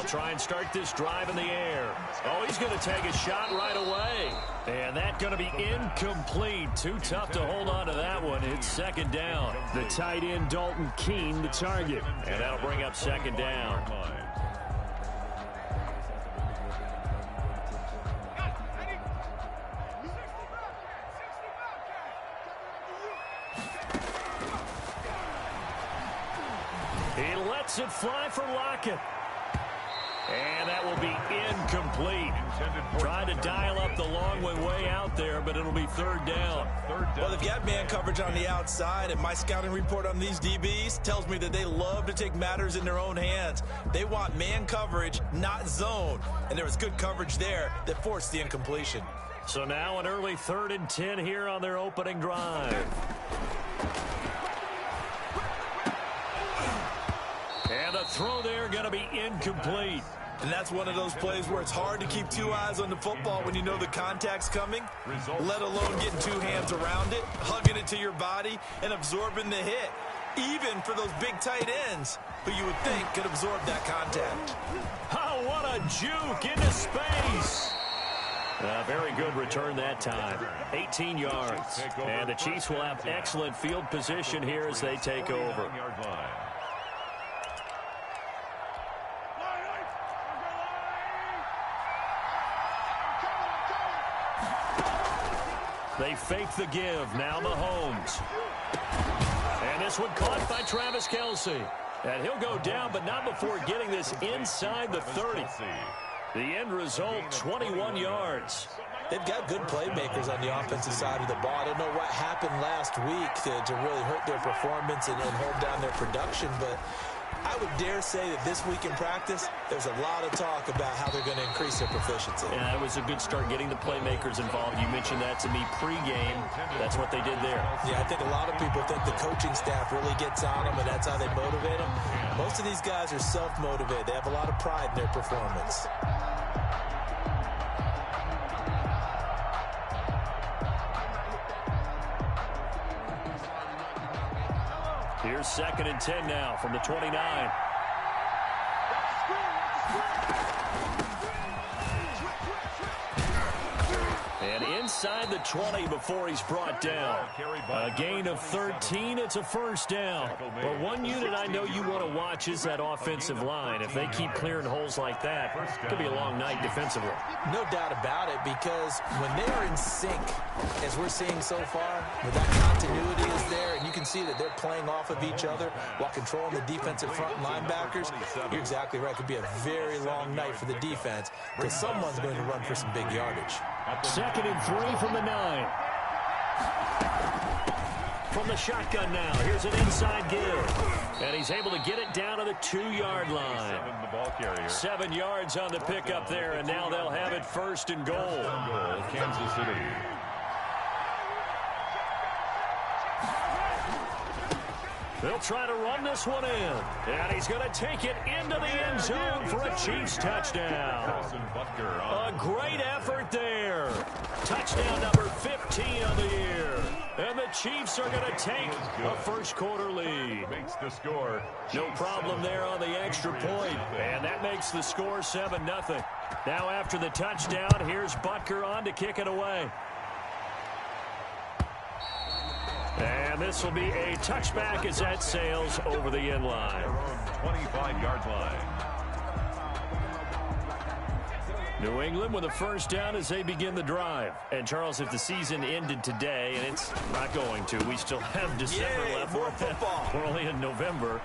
try and start this drive in the air. Oh, he's going to take a shot right away. And that's going to be incomplete. Too tough to hold on to that one. It's second down. The tight end, Dalton Keene, the target. And that'll bring up second down. He lets it fly for Lockett. And that will be incomplete. Trying to dial up the long way out there, but it'll be third down. Well, they've got man coverage on the outside, and my scouting report on these DBs tells me that they love to take matters in their own hands. They want man coverage, not zone. And there was good coverage there that forced the incompletion. So now an early 3rd and 10 here on their opening drive. And the throw there going to be incomplete. And that's one of those plays where it's hard to keep two eyes on the football when you know the contact's coming, let alone getting two hands around it, hugging it to your body, and absorbing the hit, even for those big tight ends who you would think could absorb that contact. Oh, what a juke into space. Very good return that time. 18 yards. And the Chiefs will have excellent field position here as they take over. They fake the give. Now Mahomes. And this one caught by Travis Kelce. And he'll go down, but not before getting this inside the 30. The end result, 21 yards. They've got good playmakers on the offensive side of the ball. I don't know what happened last week to really hurt their performance and hold down their production, but I would dare say that this week in practice, there's a lot of talk about how they're going to increase their proficiency. Yeah, it was a good start getting the playmakers involved. You mentioned that to me pregame. That's what they did there. Yeah, I think a lot of people think the coaching staff really gets on them, and that's how they motivate them. Most of these guys are self-motivated. They have a lot of pride in their performance. Here's 2nd and 10 now from the 29. And inside the 20 before he's brought down. A gain of 13. It's a first down. But one unit I know you want to watch is that offensive line. If they keep clearing holes like that, it could be a long night defensively. No doubt about it, because when they are in sync, as we're seeing so far, when that continuity is there, and you can see that they're playing off of each other while controlling the defensive front linebackers, you're exactly right. It could be a very long night for the defense because someone's going to run for some big yardage. 2nd and 3 from the 9. From the shotgun now. Here's an inside give. And he's able to get it down to the 2-yard line. 7 yards on the pickup there, and now they'll have it 1st and goal. Kansas City. They'll try to run this one in. And he's going to take it into the end zone for a Chiefs touchdown. A great effort there. Touchdown number 15 on the year. And the Chiefs are going to take a first-quarter lead. Makes the score. No problem there on the extra point. And that makes the score 7-0. Now after the touchdown, here's Butker on to kick it away. And this will be a touchback as that sails over the end line. 25-yard line. New England with a first down as they begin the drive. And, Charles, if the season ended today, and it's not going to, we still have December left. More football. We're only in November.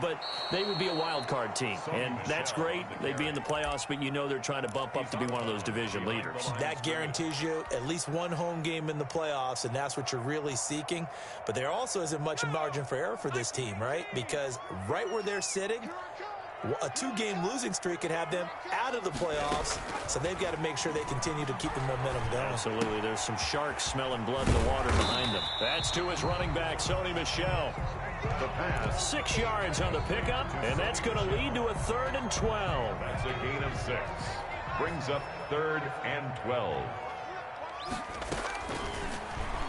But they would be a wild card team. And that's great. They'd be in the playoffs, but you know they're trying to bump up to be one of those division leaders. That guarantees you at least one home game in the playoffs, and that's what you're really seeking. But there also isn't much margin for error for this team, right? Because right where they're sitting, a 2-game losing streak could have them out of the playoffs, so they've got to make sure they continue to keep the momentum going. Absolutely. There's some sharks smelling blood in the water behind them. That's to his running back, Sony Michel. The pass. 6 yards on the pickup, and that's going to lead to a 3rd and 12. That's a gain of 6. Brings up 3rd and 12.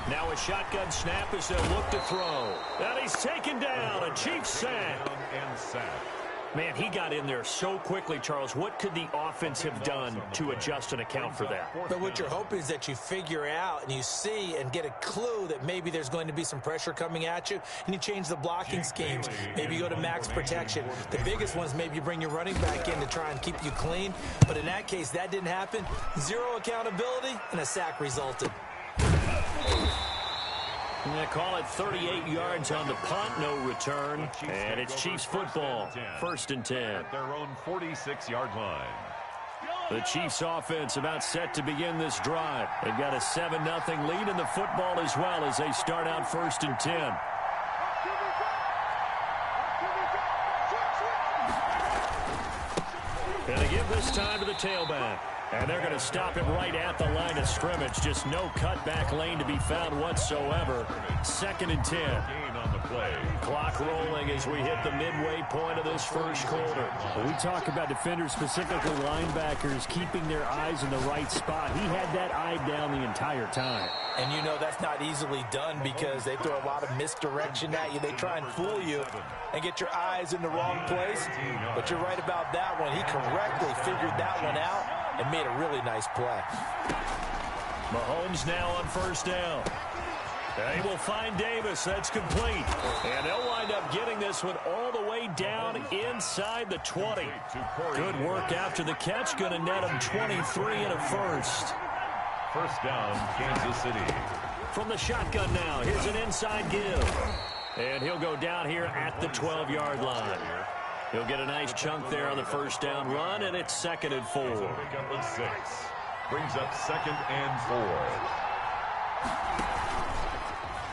Now a shotgun snap as they'll look to throw. And he's taken down. A Chiefs sack. And sack. Man, he got in there so quickly, Charles. What could the offense have done to adjust and account for that? But what you're hoping is that you figure out and you see and get a clue that maybe there's going to be some pressure coming at you, and you change the blocking schemes. Maybe you go to max protection. The biggest ones, maybe you bring your running back in to try and keep you clean. But in that case, that didn't happen. Zero accountability, and a sack resulted. They call it 38 yards on the punt, no return. And it's Chiefs football, 1st and 10. At their own 46-yard line. The Chiefs offense about set to begin this drive. They've got a 7-0 lead in the football as well as they start out 1st and 10. And they give this time to the tailback. And they're going to stop him right at the line of scrimmage. Just no cutback lane to be found whatsoever. 2nd and 10. Gain on the play. Clock rolling as we hit the midway point of this first quarter. We talk about defenders, specifically linebackers, keeping their eyes in the right spot. He had that eye down the entire time. And you know that's not easily done because they throw a lot of misdirection at you. They try and fool you and get your eyes in the wrong place. But you're right about that one. He correctly figured that one out and made a really nice play. Mahomes now on 1st down. They will find Davis. That's complete. And they'll wind up getting this one all the way down inside the 20. Good work after the catch. Going to net him 23 and a first. 1st down, Kansas City. From the shotgun now, here's an inside give. And he'll go down here at the 12-yard line. He'll get a nice chunk there on the 1st down run, and it's 2nd and 4. Pick up a 6. Brings up 2nd and 4.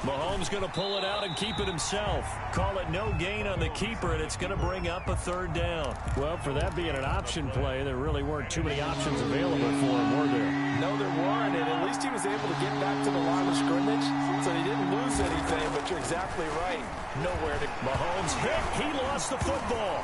Mahomes going to pull it out and keep it himself. Call it no gain on the keeper, and it's going to bring up a 3rd down. Well, for that being an option play, there really weren't too many options available for him, were there? No, there weren't, and at least he was able to get back to the line of scrimmage, so he didn't lose anything, but you're exactly right. Nowhere to... Mahomes hit. He lost the football.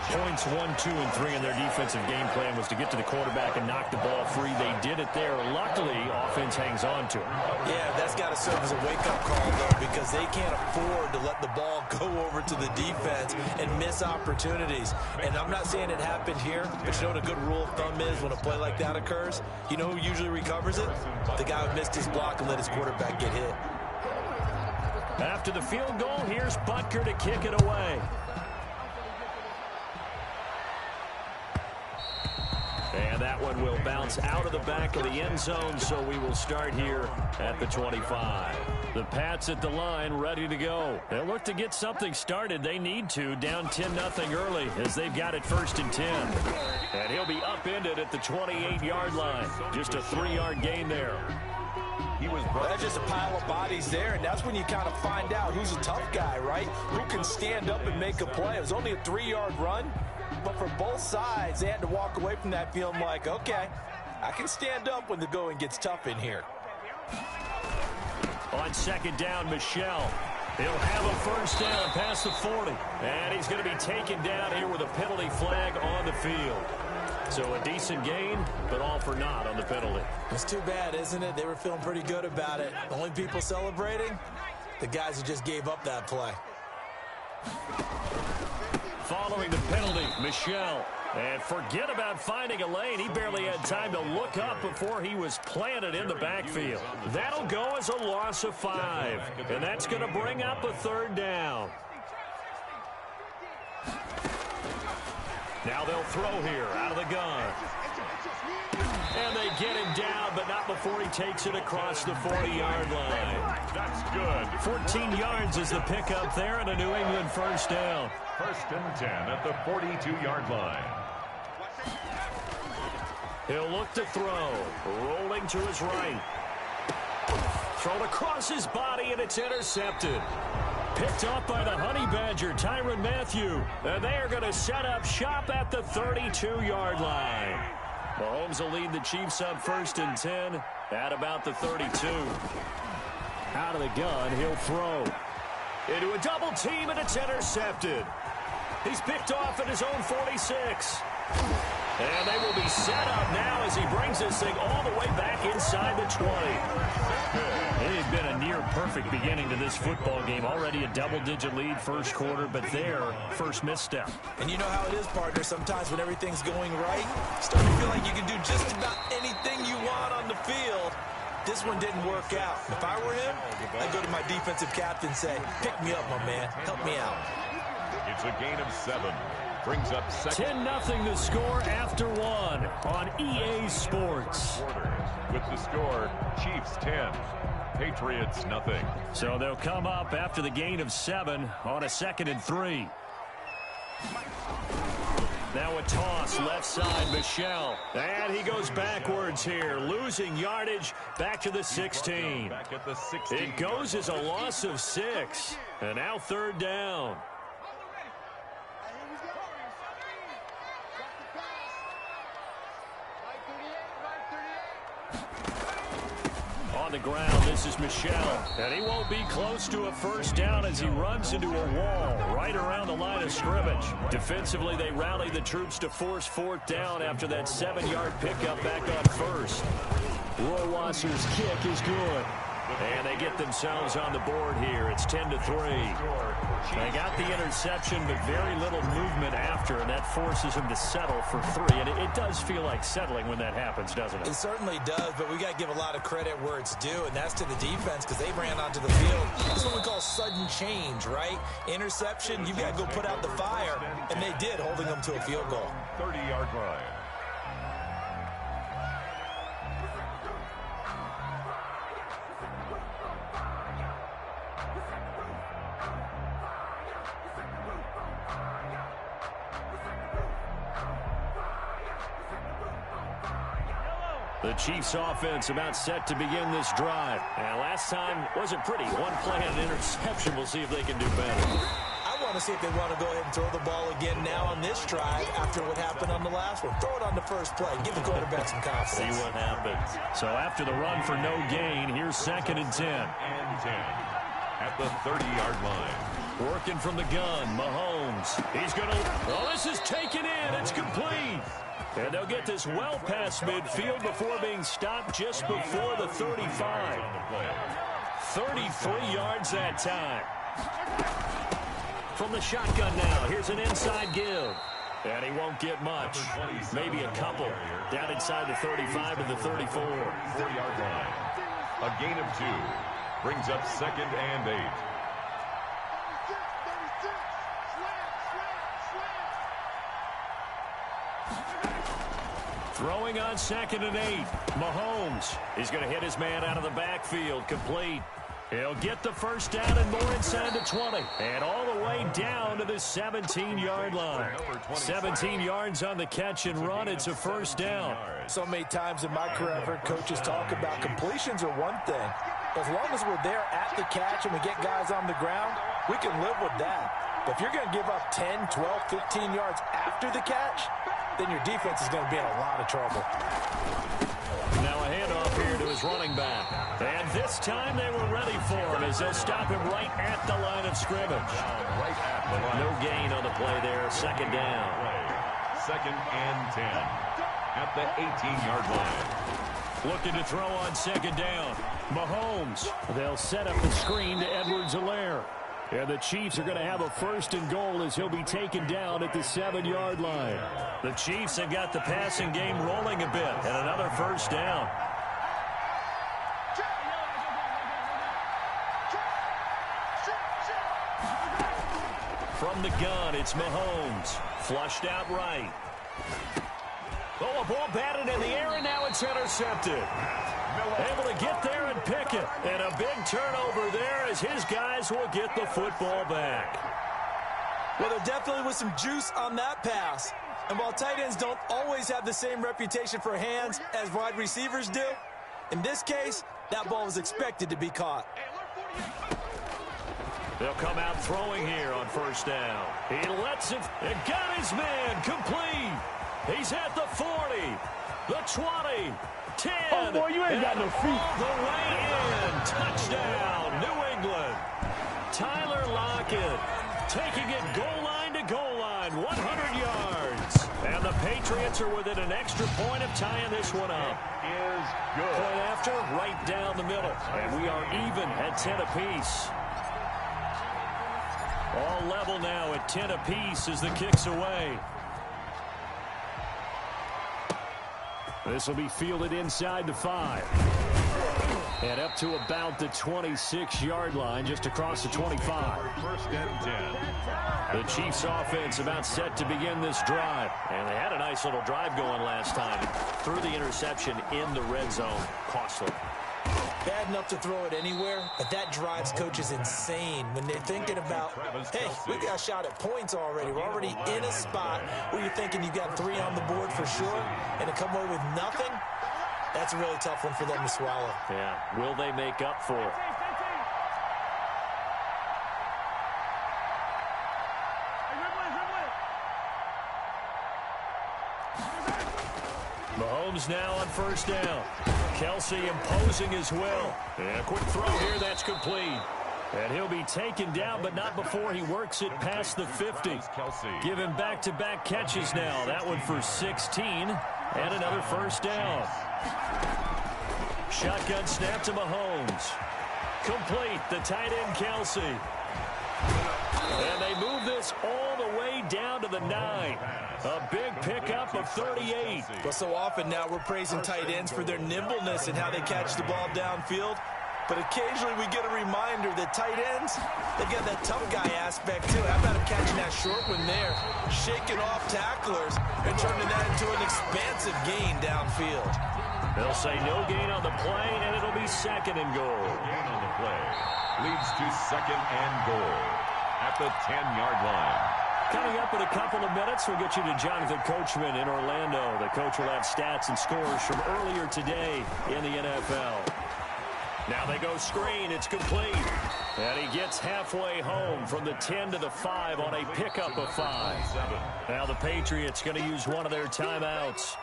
Points 1, 2, and 3 in their defensive game plan was to get to the quarterback and knock the ball free. They did it there. Luckily, offense hangs on to it. Yeah, that's got to serve as a wake-up call, though, because they can't afford to let the ball go over to the defense and miss opportunities. And I'm not saying it happened here, but you know what a good rule of thumb is when a play like that occurs? You know who usually recovers it? The guy who missed his block and let his quarterback get hit. After the field goal, here's Butker to kick it away. And that one will bounce out of the back of the end zone, so we will start here at the 25. The Pats at the line, ready to go. They'll look to get something started. They need to, down 10-0 early as they've got it 1st and 10. And he'll be upended at the 28-yard line. Just a 3-yard gain there. That's just a pile of bodies there, and that's when you kind of find out who's a tough guy, right? Who can stand up and make a play. It was only a 3-yard run. But for both sides, they had to walk away from that feeling like, okay, I can stand up when the going gets tough in here. On 2nd down, Michel. He'll have a 1st down past the 40. And he's going to be taken down here with a penalty flag on the field. So a decent gain, but all for naught on the penalty. It's too bad, isn't it? They were feeling pretty good about it. The only people celebrating, the guys who just gave up that play. Following the penalty, Michel. And forget about finding a lane. He barely had time to look up before he was planted in the backfield. That'll go as a loss of 5. And that's going to bring up a 3rd down. Now they'll throw here out of the gun. And they get him down, but not before he takes it across the 40-yard line. That's good. 14 yards is the pickup there and a New England 1st down. 1st and 10 at the 42-yard line. He'll look to throw. Rolling to his right. Thrown across his body, and it's intercepted. Picked up by the Honey Badger, Tyrann Mathieu. And they are going to set up shop at the 32-yard line. Mahomes will lead the Chiefs up 1st and 10 at about the 32. Out of the gun, he'll throw. Into a double team, and it's intercepted. He's picked off at his own 46. And they will be set up now as he brings this thing all the way back inside the 20. It had been a near-perfect beginning to this football game. Already a double-digit lead first quarter, but their first misstep. And you know how it is, partner. Sometimes when everything's going right, you start to feel like you can do just about anything you want on the field. This one didn't work out. If I were him, I'd go to my defensive captain and say, pick me up, my man. Help me out. It's a gain of 7. Brings up second. 10-0 the score after one on EA Sports. With the score, Chiefs 10, Patriots nothing. So they'll come up after the gain of 7 on a 2nd and 3. Now a toss, left side, Michel. And he goes backwards here, losing yardage back to the 16. Back at the 16. It goes as a loss of 6. And now 3rd down. On the ground, this is Michel. And he won't be close to a first down as he runs into a wall right around the line of scrimmage. Defensively, they rally the troops to force 4th down after that 7-yard pickup back on first. Rohrwasser's kick is good. And they get themselves on the board here. It's 10-3. They got the interception, but very little movement after, and that forces him to settle for 3. And it does feel like settling when that happens, doesn't it? It certainly does, but we got to give a lot of credit where it's due, and that's to the defense because they ran onto the field. That's what we call sudden change, right? Interception, you've got to go put out the fire, and they did, holding them to a field goal. 30-yard line. The Chiefs offense about set to begin this drive. And last time wasn't pretty. One play and an interception. We'll see if they can do better. I want to see if they want to go ahead and throw the ball again now on this drive after what happened on the last one. Throw it on the first play. Give the quarterback some confidence. See what happens. So after the run for no gain, here's 2nd and 10. And 10 at the 30-yard line. Working from the gun, Mahomes. He's going to... Oh, this is taken in. It's complete. And they'll get this well past midfield before being stopped just before the 35. 33 yards that time. From the shotgun now, here's an inside give. And he won't get much. Maybe a couple. Down inside the 35 to the 34. 4-yard line. A gain of 2. Brings up 2nd and 8. Throwing on 2nd and 8. Mahomes. He's going to hit his man out of the backfield. Complete. He'll get the first down and more inside the 20. And all the way down to the 17-yard line. 17 yards on the catch and run. It's a first down. So many times in my career I've heard coaches talk about completions are one thing. As long as we're there at the catch and we get guys on the ground, we can live with that. But if you're going to give up 10, 12, 15 yards after the catch, then your defense is going to be in a lot of trouble. Now a handoff here to his running back. And this time they were ready for him as they'll stop him right at the line of scrimmage. Right at the line. No gain on the play there. 2nd down. 2nd and 10 at the 18-yard line. Looking to throw on 2nd down. Mahomes. They'll set up the screen to Edwards-Helaire. And the Chiefs are going to have a 1st and goal as he'll be taken down at the 7-yard line. The Chiefs have got the passing game rolling a bit. And another first down. From the gun, it's Mahomes. Flushed out right. Oh, a ball batted in the air, and now it's intercepted. Able to get there and pick it. And a big turnover there as his guys will get the football back. Well, there definitely was some juice on that pass. And while tight ends don't always have the same reputation for hands as wide receivers do, in this case, that ball was expected to be caught. They'll come out throwing here on first down. He lets it. It got his man complete. He's at the 40, the 20, 10. Oh, boy, you ain't got no feet. All the way in. Touchdown, New England. Tyler Lockett taking it goal line to goal line, 100 yards. And the Patriots are within an extra point of tying this one up. Is good. Point after, right down the middle. And we are even at 10 apiece. All level now at 10 apiece as the kick's away. This will be fielded inside the 5. And up to about the 26-yard line, just across the 25. First and 10. The Chiefs offense about set to begin this drive. And they had a nice little drive going last time. Threw the interception in the red zone. Costly. Bad enough to throw it anywhere, but that drives coaches insane when they're thinking about, hey, we got a shot at points already. We're already in a spot where you're thinking you got 3 on the board for sure, and to come away with nothing, that's a really tough one for them to swallow. Yeah, will they make up for it? Mahomes now on first down. Kelsey imposing his will. And a quick throw here, that's complete. And he'll be taken down, but not before he works it past the 50. Give him back-to-back catches now. That one for 16, and another first down. Shotgun snap to Mahomes. Complete, the tight end Kelsey. And they move this all the way down to the 9. A big pickup of 38. Well, so often now we're praising tight ends for their nimbleness and how they catch the ball downfield. But occasionally we get a reminder that tight ends, they've got that tough guy aspect too. How about him catching that short one there, shaking off tacklers, and turning that into an expansive gain downfield. They'll say no gain on the play, and it'll be second and goal. Gain on the play leads to second and goal at the 10-yard line. Coming up in a couple of minutes, we'll get you to Jonathan Coachman in Orlando. The coach will have stats and scores from earlier today in the NFL. Now they go screen. It's complete. And he gets halfway home from the 10 to the 5 on a pickup of 5. Now the Patriots going to use one of their timeouts.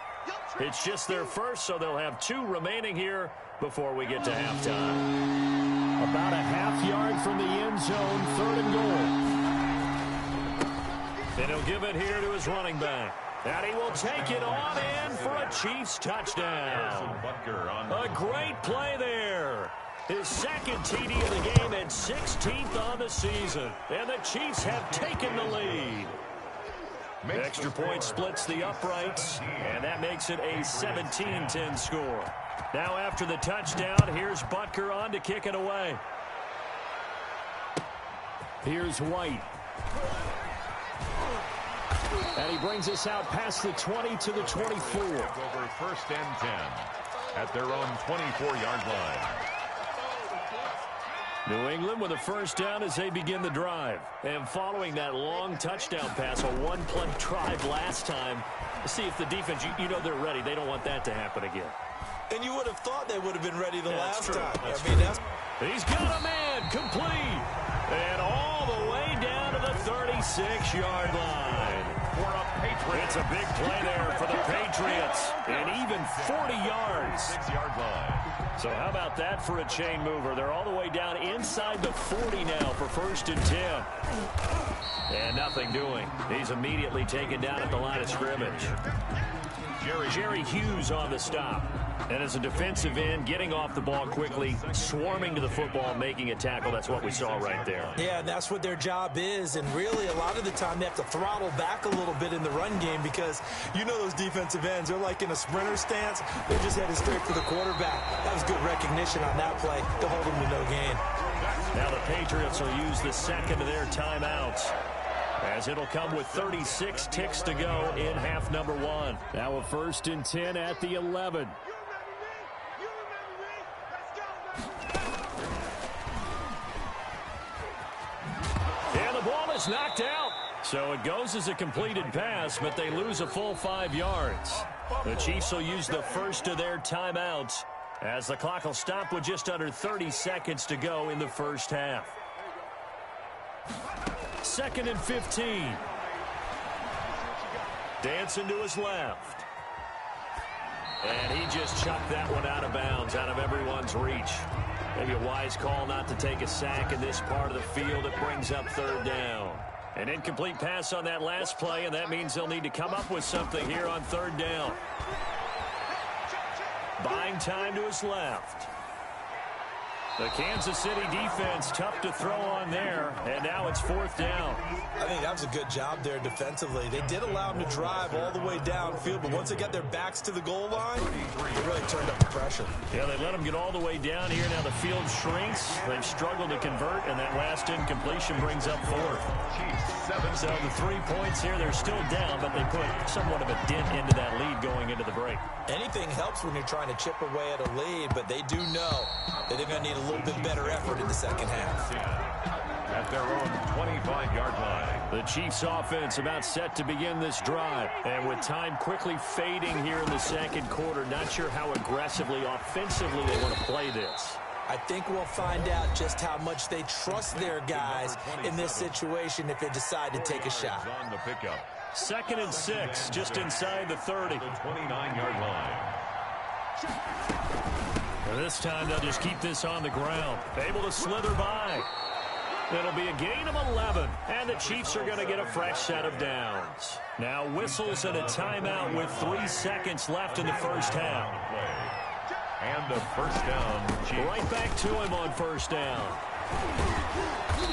It's just their first, so they'll have 2 remaining here before we get to halftime. About a half yard from the end zone, 3rd and goal. And he'll give it here to his running back. And he will take it on in for a Chiefs touchdown. A great play there. His second TD of the game and 16th on the season. And the Chiefs have taken the lead. Extra point splits the uprights, and that makes it a 17-10 score. Now after the touchdown, here's Butker on to kick it away. Here's White. And he brings us out past the 20 to the 24. Over first and 10 at their own 24-yard line. New England with a first down as they begin the drive. And following that long touchdown pass, a one-play drive last time, see if the defense, you know they're ready. They don't want that to happen again. And you would have thought they would have been ready the last time. He's got a man complete. And all the way down to the 36-yard line. It's a big play there for the Patriots. And even 40 yards. 6-yard line. So how about that for a chain mover? They're all the way down inside the 40 now for 1st and 10. And nothing doing. He's immediately taken down at the line of scrimmage. Jerry Hughes on the stop. And as a defensive end, getting off the ball quickly, swarming to the football, making a tackle. That's what we saw right there. Yeah, that's what their job is. And really, a lot of the time, they have to throttle back a little bit in the run game because you know those defensive ends, they're like in a sprinter stance. They're just headed straight for the quarterback. That was good recognition on that play to hold them to no gain. Now the Patriots will use the second of their timeouts, as it'll come with 36 ticks to go in half number 1. Now a 1st and 10 at the 11. And the ball is knocked out. So it goes as a completed pass, but they lose a full 5 yards. The Chiefs will use the first of their timeouts as the clock will stop with just under 30 seconds to go in the first half. 2nd and 15. Dancing to his left. And he just chucked that one out of bounds, out of everyone's reach. Maybe a wise call not to take a sack in this part of the field. It brings up 3rd down. An incomplete pass on that last play, and that means they'll need to come up with something here on third down. Buying time to his left. The Kansas City defense, tough to throw on there, and now it's fourth down. I think that was a good job there defensively. They did allow them to drive all the way downfield, but once they got their backs to the goal line, they really turned up the pressure. Yeah, they let them get all the way down here. Now the field shrinks. They've struggled to convert, and that last incompletion brings up fourth. So the 3 points here, they're still down, but they put somewhat of a dent into that lead going into the break. Anything helps when you're trying to chip away at a lead, but they do know that they're going to need a little bit better effort in the second half. At their own 25-yard line. The Chiefs offense about set to begin this drive. And with time quickly fading here in the second quarter, not sure how aggressively, offensively they want to play this. I think we'll find out just how much they trust their guys in this situation if they decide to take a shot. On the pickup. 2nd and 6, just inside the 30. The 29-yard line. This time they'll just keep this on the ground. Able to slither by. It'll be a gain of 11, and the Chiefs are going to get a fresh set of downs. Now whistles and a timeout with 3 seconds left in the first half. And the first down. Chiefs. Right back to him on first down.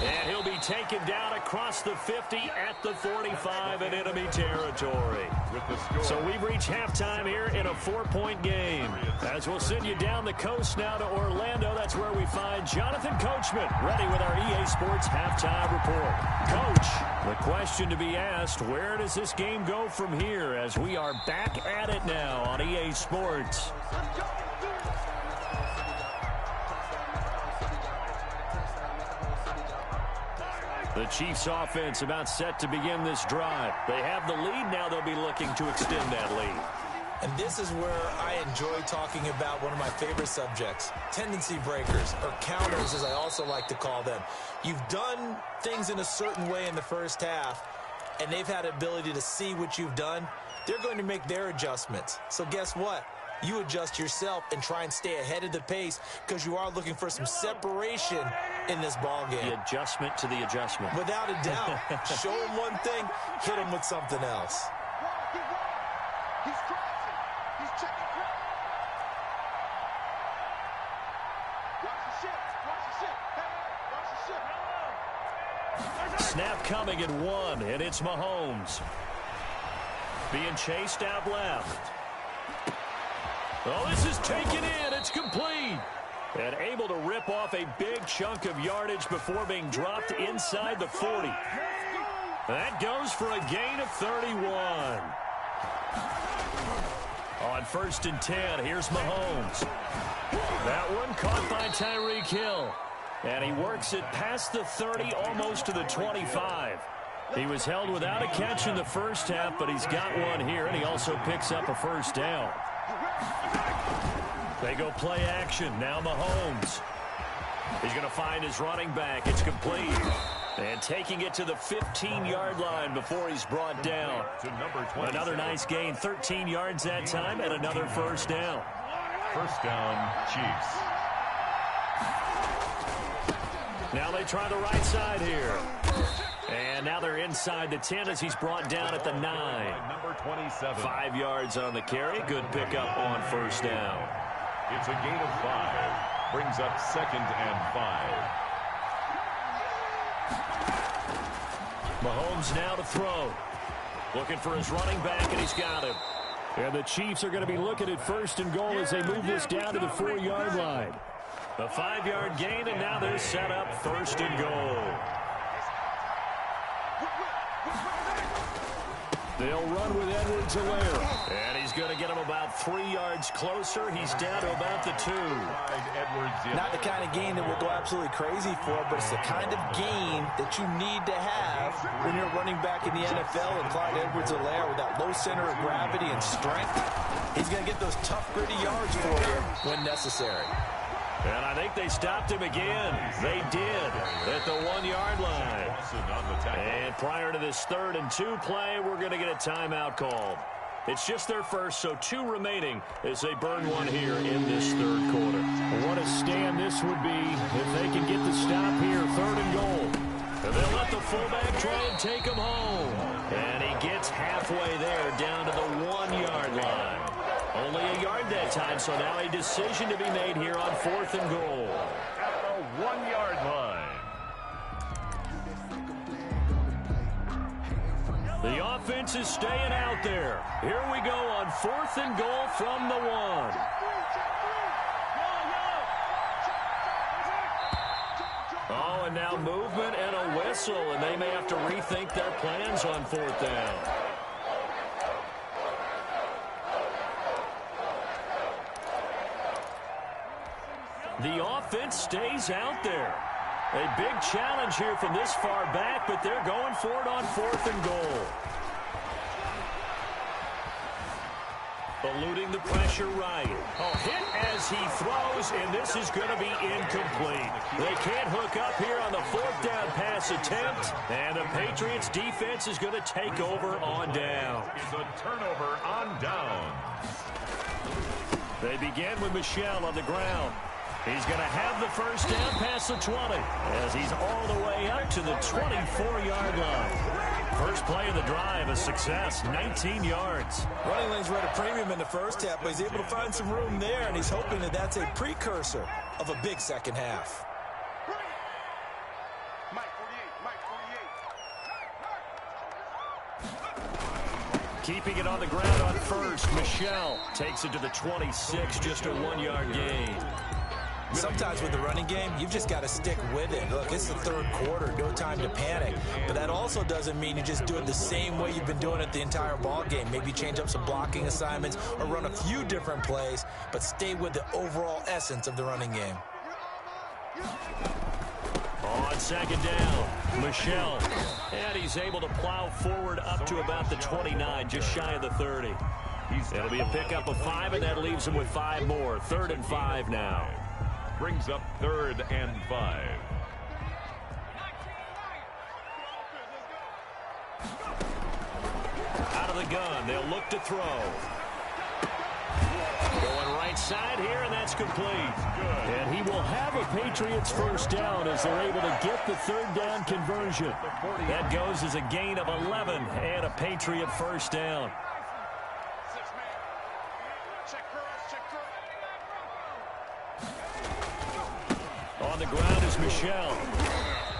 And he'll be taken down across the 50 at the 45 in enemy territory. With the score. So we've reached halftime here in a 4-point game. As we'll send you down the coast now to Orlando, that's where we find Jonathan Coachman, ready with our EA Sports halftime report. Coach, the question to be asked, where does this game go from here as we are back at it now on EA Sports? The Chiefs offense about set to begin this drive. They have the lead now. They'll be looking to extend that lead. And this is where I enjoy talking about one of my favorite subjects, tendency breakers, or counters as I also like to call them. You've done things in a certain way in the first half, and they've had the ability to see what you've done. They're going to make their adjustments. So guess what? You adjust yourself and try and stay ahead of the pace because you are looking for some separation in this ball game. The adjustment to the adjustment. Without a doubt. Show them one thing, hit them with something else. Snap coming at 1, and it's Mahomes. Being chased out left. Oh, this is taken in. It's complete. And able to rip off a big chunk of yardage before being dropped inside the 40. That goes for a gain of 31. On 1st and 10, here's Mahomes. That one caught by Tyreek Hill. And he works it past the 30, almost to the 25. He was held without a catch in the first half, but he's got one here, and he also picks up a first down. They go play action. Now Mahomes. He's going to find his running back. It's complete. And taking it to the 15-yard line before he's brought down. Another nice gain. 13 yards that time and another first down. First down, Chiefs. Now they try the right side here. And now they're inside the 10 as he's brought down at the 9. Number 27. 5 yards on the carry. Good pickup on first down. It's a gain of 5. Brings up 2nd and 5. Mahomes now to throw. Looking for his running back, and he's got him. And the Chiefs are going to be looking at 1st and goal as they move this down to the 4-yard line. A 5-yard gain, and now they're set up 1st and goal. They'll run with Edwards-Helaire. And he's going to get him about 3 yards closer. He's down to about the 2. Not the kind of gain that we'll go absolutely crazy for, but it's the kind of gain that you need to have when you're running back in the NFL. And Clyde Edwards-Helaire, with that low center of gravity and strength, he's going to get those tough, gritty yards for you when necessary. And I think they stopped him again. They did at the 1-yard line. And prior to this 3rd and 2 play, we're going to get a timeout called. It's just their first, so 2 remaining as they burn one here in this 3rd quarter. What a stand this would be if they can get the stop here, 3rd and goal. And they'll let the fullback try and take him home. And he gets halfway there down to the 1-yard line. Only a yard that time, so now a decision to be made here on 4th and goal. At the 1-yard line. The offense is staying out there. Here we go on 4th and goal from the 1. Oh, and now movement and a whistle, and they may have to rethink their plans on 4th down. The offense stays out there. A big challenge here from this far back, but they're going for it on 4th and goal. Eluding the pressure right. Oh, hit as he throws, and this is going to be incomplete. They can't hook up here on the 4th down pass attempt, and the Patriots defense is going to take over on down. It's a turnover on down. They begin with Michel on the ground. He's going to have the first down past the 20 as he's all the way up to the 24-yard line. First play of the drive, a success, 19 yards. Running lanes were at a premium in the first half, but he's able to find some room there, and he's hoping that that's a precursor of a big second half. Keeping it on the ground on first, Michel takes it to the 26, just a 1-yard gain. Sometimes with the running game, you've just got to stick with it. Look, it's the third quarter, no time to panic. But that also doesn't mean you just do it the same way you've been doing it the entire ball game. Maybe change up some blocking assignments or run a few different plays, but stay with the overall essence of the running game. On second down, Michel. And he's able to plow forward up to about the 29, just shy of the 30. It'll be a pickup of 5, and that leaves him with 5 more. 3rd and 5 now. Brings up 3rd and 5. Out of the gun, they'll look to throw. Going right side here, and that's complete. And he will have a Patriots first down as they're able to get the 3rd down conversion. That goes as a gain of 11 and a Patriot first down. On the ground is Michel.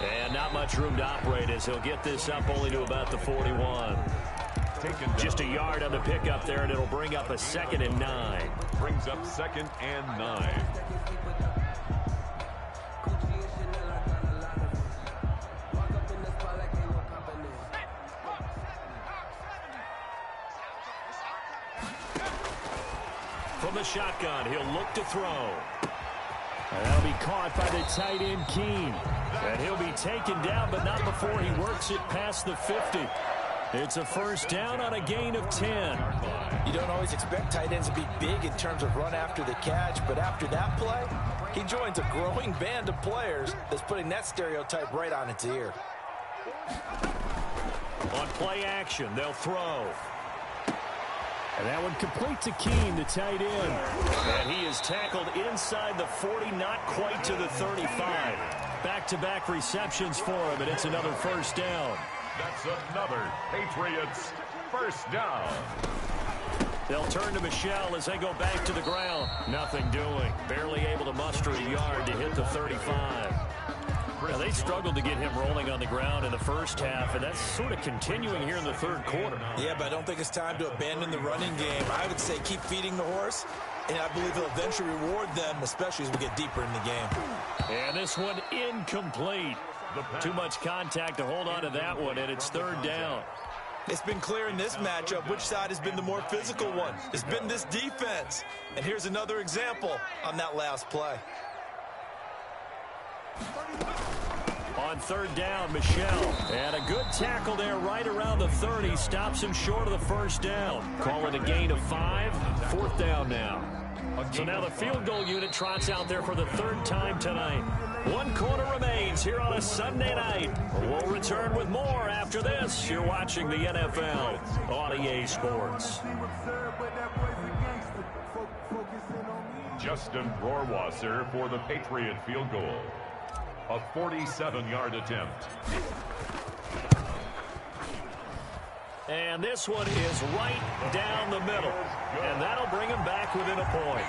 And not much room to operate as he'll get this up only to about the 41. Just a yard on the pickup there, and it'll bring up a 2nd and 9. Brings up 2nd and 9. From the shotgun, he'll look to throw. And that'll be caught by the tight end, Keene. And he'll be taken down, but not before he works it past the 50. It's a first down on a gain of 10. You don't always expect tight ends to be big in terms of run after the catch, but after that play, he joins a growing band of players that's putting that stereotype right on its ear. On play action, they'll throw. And that one complete to Keene, the tight end. And he is tackled inside the 40, not quite to the 35. Back-to-back receptions for him, and it's another first down. That's another Patriots first down. They'll turn to Michel as they go back to the ground. Nothing doing. Barely able to muster a yard to hit the 35. Now, they struggled to get him rolling on the ground in the first half, and that's sort of continuing here in the third quarter. Yeah, but I don't think it's time to abandon the running game. I would say keep feeding the horse, and I believe he'll eventually reward them, especially as we get deeper in the game. And this one incomplete. Too much contact to hold on to that one, and it's 3rd down. It's been clear in this matchup which side has been the more physical one. It's been this defense. And here's another example on that last play. On 3rd down, Michel. And a good tackle there right around the 30. Stops him short of the first down. Call it a gain of 5. 4th down now. So now the field goal unit trots out there for the 3rd time tonight. 1 quarter remains here on a Sunday night. We'll return with more after this. You're watching the NFL on EA Sports. Justin Rohrwasser for the Patriot field goal. A 47-yard attempt. And this one is right down the middle. And that'll bring him back within a point.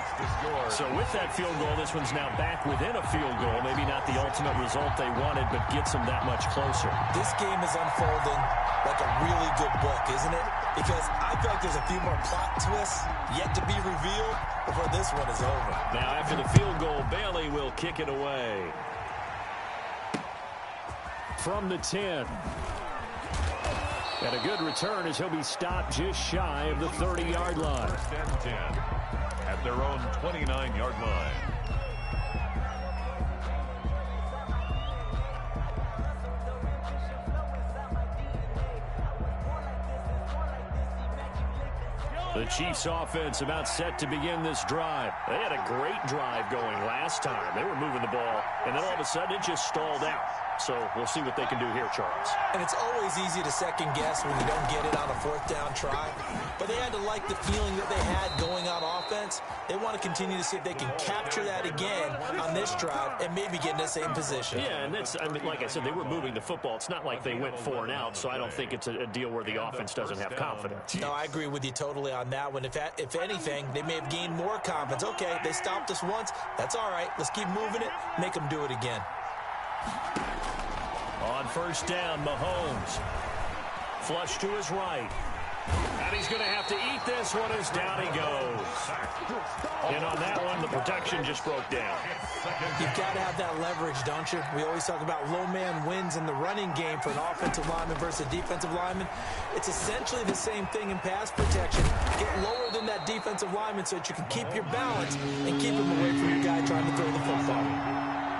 So with that field goal, this one's now back within a field goal. Maybe not the ultimate result they wanted, but gets them that much closer. This game is unfolding like a really good book, isn't it? Because I feel like there's a few more plot twists yet to be revealed before this one is over. Now after the field goal, Bailey will kick it away. From the 10. And a good return as he'll be stopped just shy of the 30-yard line. First and 10 at their own 29-yard line. The Chiefs offense about set to begin this drive. They had a great drive going last time. They were moving the ball, and then all of a sudden it just stalled out. So we'll see what they can do here, Charles. And it's always easy to second guess when you don't get it on a fourth down try. But they had to like the feeling that they had going on offense. They want to continue to see if they can capture that again on this drive and maybe get in the same position. Yeah, and that's, I mean, like I said, they were moving the football. It's not like they went 4 and out, so I don't think it's a deal where the offense doesn't have confidence. No, I agree with you totally on that one. If anything, they may have gained more confidence. Okay, they stopped us once. That's all right. Let's keep moving it. Make them do it again. On first down, Mahomes. Flush to his right. And he's going to have to eat this one as down he goes. And on that one, the protection just broke down. You've got to have that leverage, don't you? We always talk about low man wins in the running game for an offensive lineman versus a defensive lineman. It's essentially the same thing in pass protection. Get lower than that defensive lineman so that you can keep your balance and keep him away from your guy trying to throw the football.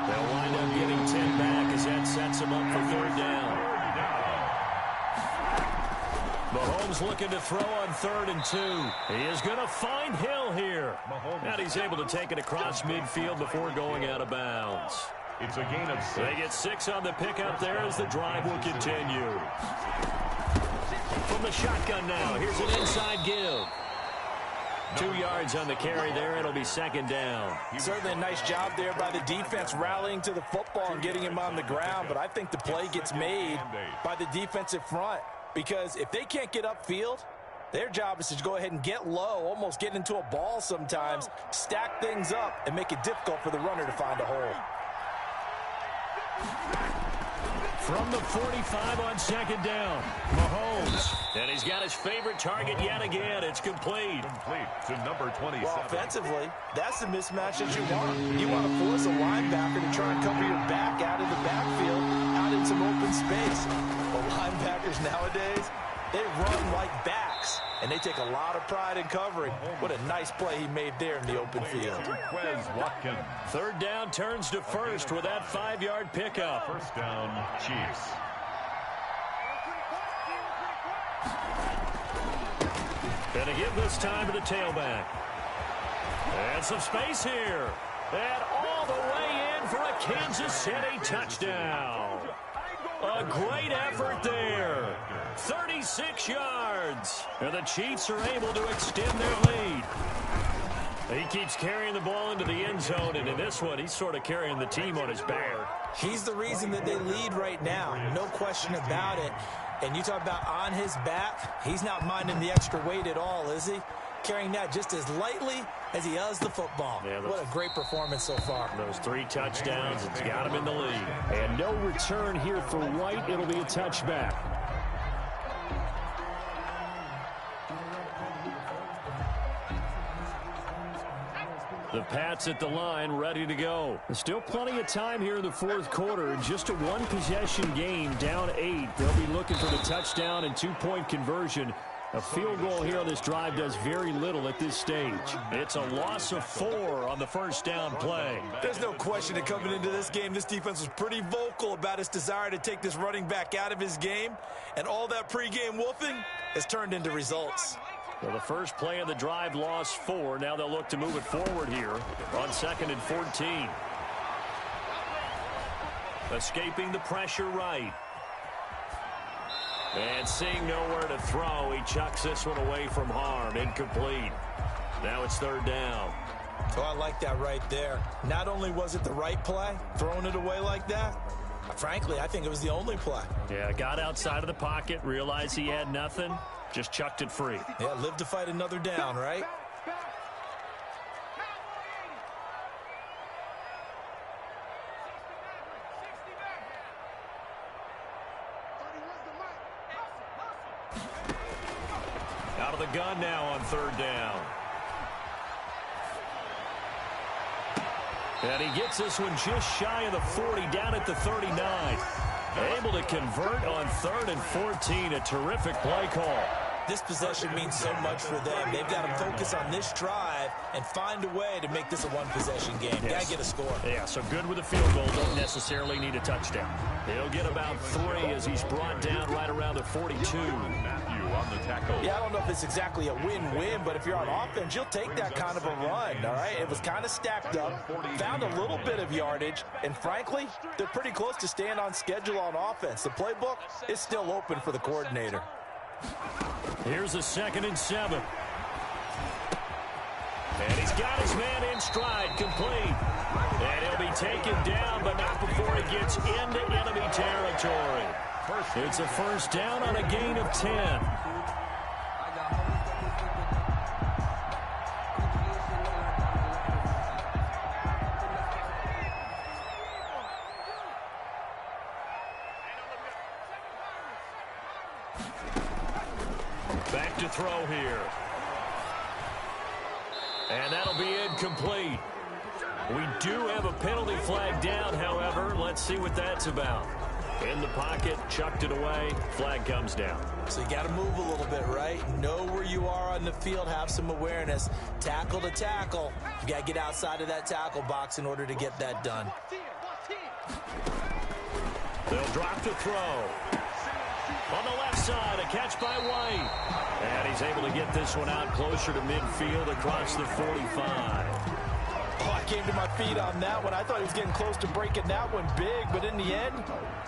They'll wind up getting 10 back as that sets him up for third down. Mahomes looking to throw on 3rd and 2. He is going to find Hill here. And he's able to take it across midfield before going out of bounds. It's a gain of 6. They get 6 on the pickup there as the drive will continue. From the shotgun now, here's an inside give. 2 yards on the carry there. It'll be 2nd down. Certainly a nice job there by the defense rallying to the football and getting him on the ground. But I think the play gets made by the defensive front. Because if they can't get upfield, their job is to go ahead and get low, almost get into a ball sometimes, stack things up, and make it difficult for the runner to find a hole. From the 45 on 2nd down, Mahomes. And he's got his favorite target yet again. It's complete. Complete to number 27. Well, offensively, that's the mismatch that you want. You want to force a linebacker to try and cover your back out of the backfield, out in some open space. But linebackers nowadays, they run like backs, and they take a lot of pride in covering. What a nice play he made there in the open field. Quez Watkins. 3rd down turns to 1st with that 5-yard pickup. First down, Chiefs. And to give this time to the tailback. And some space here. And all the way in for a Kansas City touchdown. A great effort there. 36 yards. And the Chiefs are able to extend their lead. He keeps carrying the ball into the end zone, and in this one, he's sort of carrying the team on his back. He's the reason that they lead right now. No question about it. And you talk about on his back, he's not minding the extra weight at all, is he? Carrying that just as lightly as he does the football. Yeah, what a great performance so far. Those 3 touchdowns, it's got him in the lead. And no return here for White. It'll be a touchback. The Pats at the line, ready to go. There's still plenty of time here in the 4th quarter. Just a 1-possession game, down 8. They'll be looking for the touchdown and 2-point conversion. A field goal here on this drive does very little at this stage. It's a loss of 4 on the first down play. There's no question that coming into this game, this defense was pretty vocal about its desire to take this running back out of his game. And all that pregame wolfing has turned into results. Well, the first play of the drive lost 4. Now they'll look to move it forward here on 2nd and 14. Escaping the pressure right. And seeing nowhere to throw, he chucks this one away from harm. Incomplete. Now it's 3rd down. Oh, I like that right there. Not only was it the right play, throwing it away like that, frankly, I think it was the only play. Yeah, got outside of the pocket, realized he had nothing, just chucked it free. Yeah, live to fight another down, right? Out of the gun now on third down. And he gets this one just shy of the 40, down at the 39. Able to convert on 3rd and 14. A terrific play call. This possession means so much for them. They've got to focus on this drive and find a way to make this a one-possession game. Yes. Got to get a score. Yeah, so good with a field goal. Don't necessarily need a touchdown. He'll get about 3 as he's brought down right around the 42. Matthew on the tackle. Yeah, I don't know if it's exactly a win-win, but if you're on offense, you'll take that kind of a run, all right? It was kind of stacked up, found a little bit of yardage, and frankly, they're pretty close to staying on schedule on offense. The playbook is still open for the coordinator. Here's a 2nd and 7. And he's got his man in stride, complete. And he'll be taken down, but not before he gets into enemy territory. It's a first down on a gain of 10. Back to throw here. And that'll be incomplete. We do have a penalty flag down, however. Let's see what that's about. In the pocket, chucked it away, flag comes down. So you got to move a little bit, right? Know where you are on the field, have some awareness. Tackle to tackle. You got to get outside of that tackle box in order to get that done. They'll drop to throw. On the left side, a catch by White. And he's able to get this one out closer to midfield across the 45. Oh, I came to my feet on that one. I thought he was getting close to breaking that one big, but in the end,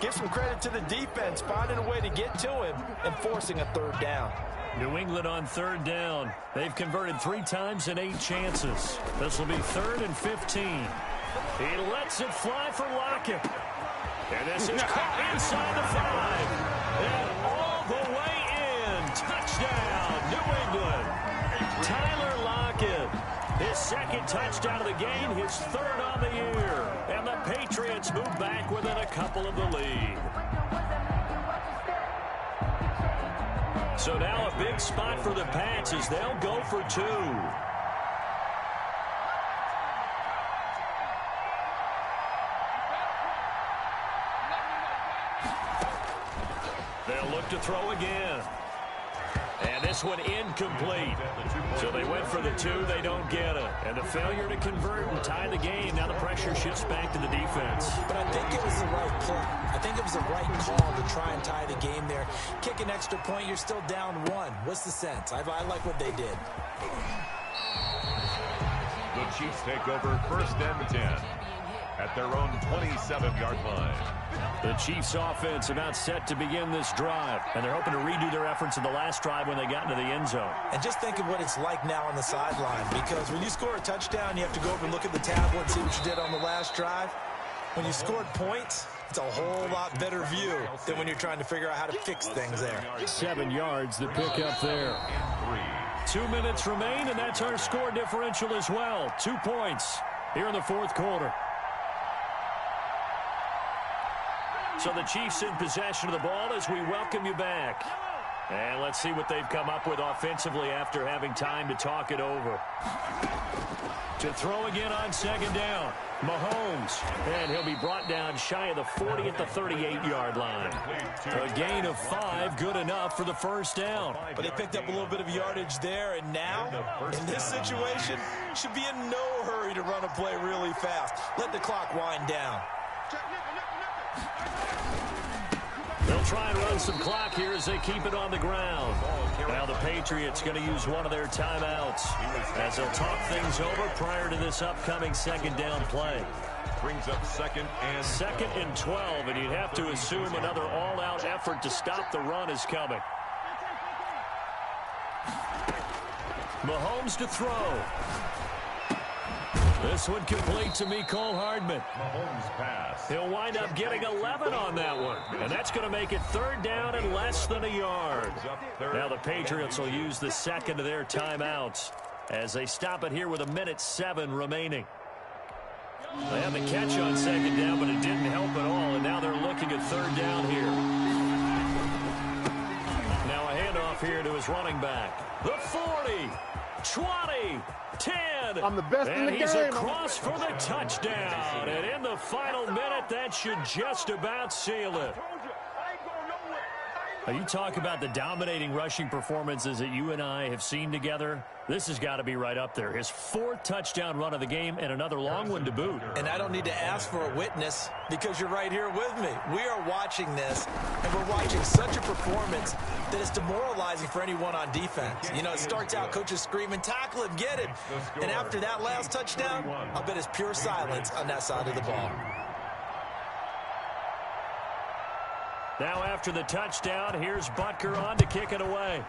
give some credit to the defense, finding a way to get to him and forcing a 3rd down. New England on 3rd down. They've converted 3 times in 8 chances. This will be 3rd and 15. He lets it fly for Lockett. And this is caught inside the 5. And all the way in. Touchdown, New England. Tyler Lockett. His 2nd touchdown of the game, his 3rd on the year. And the Patriots move back within a couple of the lead. So now a big spot for the Pats as they'll go for 2. They'll look to throw again. And this one incomplete. So they went for the 2, they don't get it. And the failure to convert and tie the game. Now the pressure shifts back to the defense. But I think it was the right play. I think it was the right call to try and tie the game there. Kick an extra point, you're still down 1. What's the sense? I like what they did. The Chiefs take over 1st and 10 at their own 27-yard line. The Chiefs offense about set to begin this drive, and they're hoping to redo their efforts in the last drive when they got into the end zone. And just think of what it's like now on the sideline, because when you score a touchdown, you have to go over and look at the tablet and see what you did on the last drive. When you scored points, it's a whole lot better view than when you're trying to figure out how to fix things there. 7 yards, the pickup there. 2 minutes remain, and that's our score differential as well. 2 points here in the 4th quarter. So the Chiefs in possession of the ball as we welcome you back. And let's see what they've come up with offensively after having time to talk it over. To throw again on 2nd down. Mahomes. And he'll be brought down shy of the 40 at the 38-yard line. A gain of 5, good enough for the 1st down. But they picked up a little bit of yardage there, and now, in this situation, should be in no hurry to run a play really fast. Let the clock wind down. They'll try and run some clock here as they keep it on the ground. Now the Patriots going to use one of their timeouts as they'll talk things over prior to this upcoming 2nd down play. Brings up 2nd and 12, and you'd have to assume another all-out effort to stop the run is coming. Mahomes to throw. This one complete to Mecole Hardman. Mahomes pass. He'll wind up getting 11 on that one. And that's going to make it third down and less than a yard. Now the Patriots will use the second of their timeouts as they stop it here with 1:07 remaining. They had the catch on second down, but it didn't help at all. And now they're looking at third down here. Now a handoff here to his running back. The 40, 20, 10. I'm the best in the game. And he's across for the touchdown. And in the final minute, that should just about seal it. You talk about the dominating rushing performances that you and I have seen together. This has got to be right up there. His 4th touchdown run of the game and another long one to boot. And I don't need to ask for a witness because you're right here with me. We are watching this, and we're watching such a performance that it's demoralizing for anyone on defense. You know, it starts out coaches screaming, tackle him, get him. And after that last touchdown, I'll bet it's pure silence on that side of the ball. Now after the touchdown, here's Butker on to kick it away.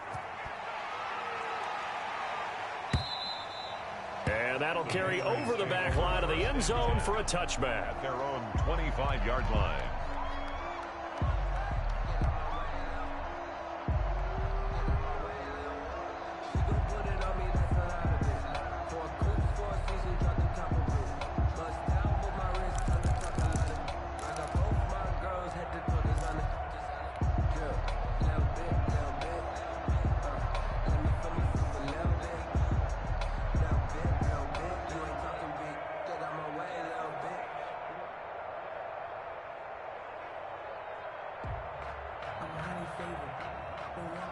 And that'll carry over the back line of the end zone for a touchback. At their own 25-yard line.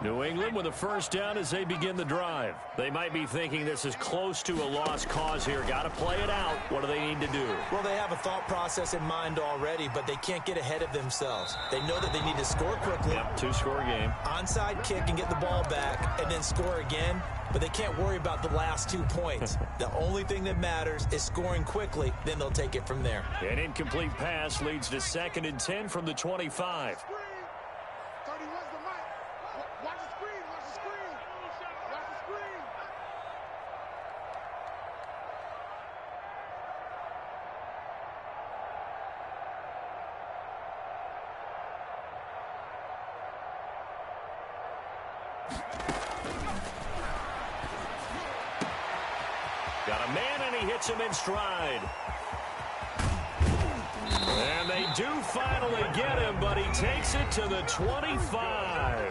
New England with a first down as they begin the drive. They might be thinking this is close to a lost cause here. Got to play it out. What do they need to do? Well, they have a thought process in mind already, but they can't get ahead of themselves. They know that they need to score quickly. Yep, 2-score game. Onside kick and get the ball back and then score again, but they can't worry about the last 2 points. The only thing that matters is scoring quickly, then they'll take it from there. An incomplete pass leads to 2nd and 10 from the 25. Got a man, and he hits him in stride. And they do finally get him, but he takes it to the 25.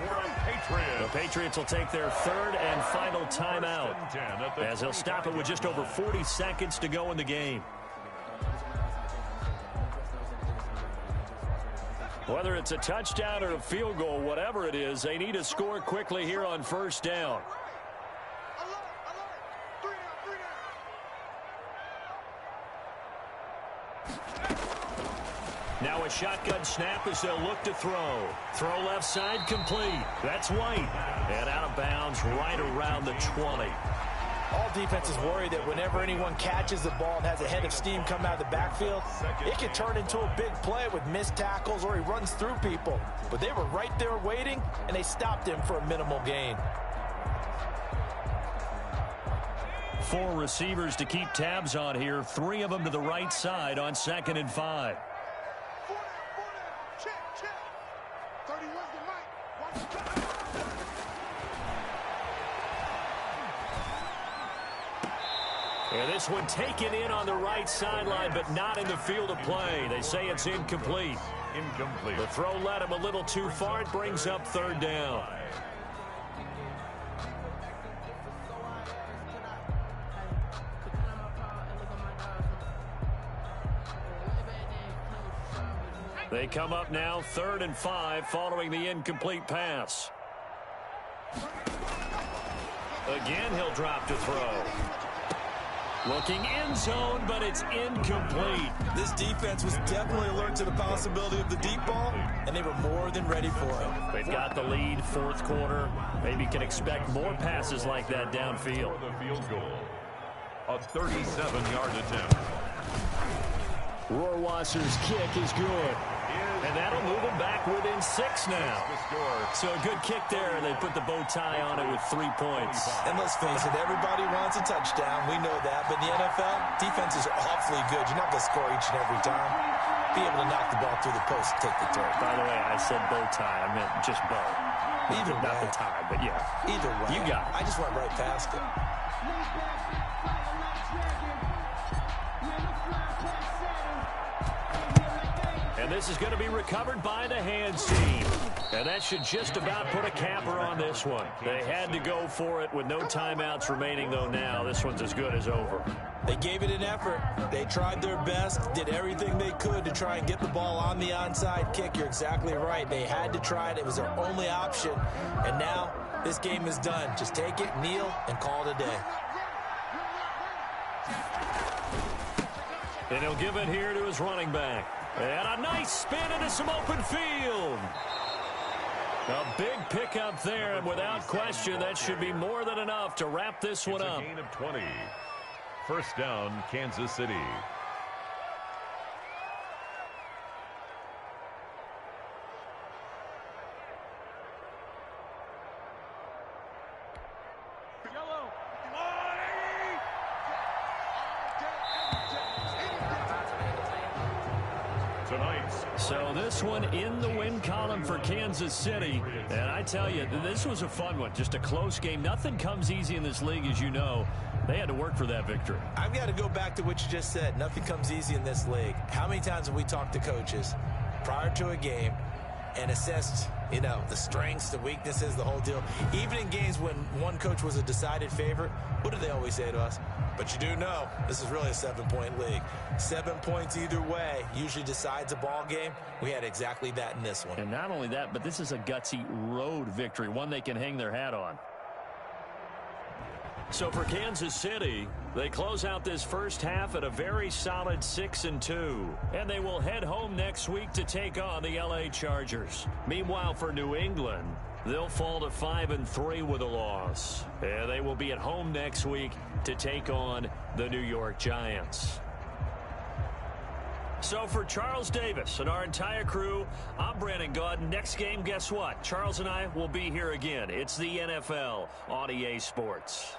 The Patriots will take their 3rd and final timeout as they'll stop it with just over 40 seconds to go in the game. Whether it's a touchdown or a field goal, whatever it is, they need to score quickly here on first down. Now a shotgun snap as they'll look to throw. Throw left side complete. That's White. And out of bounds right around the 20. All defenses worry that whenever anyone catches the ball and has a head of steam come out of the backfield, it can turn into a big play with missed tackles or he runs through people. But they were right there waiting, and they stopped him for a minimal gain. 4 receivers to keep tabs on here. 3 of them to the right side on 2nd and 5. And this one taken in on the right sideline, but not in the field of play. They say it's incomplete. Incomplete. The throw led him a little too far. It brings up 3rd down. They come up now 3rd and 5 following the incomplete pass. Again, he'll drop to throw. Looking end zone, but it's incomplete. This defense was definitely alert to the possibility of the deep ball, and they were more than ready for it. They've got the lead, 4th quarter. Maybe can expect more passes like that downfield. For the field goal. A 37-yard attempt. Rohrwasser's kick is good. And that'll move them back within 6 now. So a good kick there, and they put the bow tie on it with 3 points. And let's face it, everybody wants a touchdown. We know that. But in the NFL, defenses are awfully good. You're not going to score each and every time. Be able to knock the ball through the post and take the turn. By the way, I said bow tie. I meant just bow. Either way. Not the tie, but yeah. Either way. You got it. I just went right past it. And this is going to be recovered by the hands team. And that should just about put a capper on this one. They had to go for it with no timeouts remaining, though now this one's as good as over. They gave it an effort. They tried their best, did everything they could to try and get the ball on the onside kick. You're exactly right. They had to try it. It was their only option. And now this game is done. Just take it, kneel, and call it a day. And he'll give it here to his running back. And a nice spin into some open field. A big pickup there, and without question, that should be more than enough to wrap this one up. It's a gain of 20. First down, Kansas City. So this one in the win column for Kansas City. And I tell you, this was a fun one. Just a close game. Nothing comes easy in this league, as you know. They had to work for that victory. I've got to go back to what you just said. Nothing comes easy in this league. How many times have we talked to coaches prior to a game and assessed, you know, the strengths, the weaknesses, the whole deal? Even in games when one coach was a decided favorite, what do they always say to us? But you do know this is really a 7-point league. 7 points either way usually decides a ball game. We had exactly that in this one. And not only that, but this is a gutsy road victory, one they can hang their hat on. So for Kansas City, they close out this first half at a very solid 6-2. And they will head home next week to take on the LA Chargers. Meanwhile, for New England, they'll fall to 5-3 with a loss. And they will be at home next week to take on the New York Giants. So for Charles Davis and our entire crew, I'm Brandon Gaudin. Next game, guess what? Charles and I will be here again. It's the NFL on EA Sports.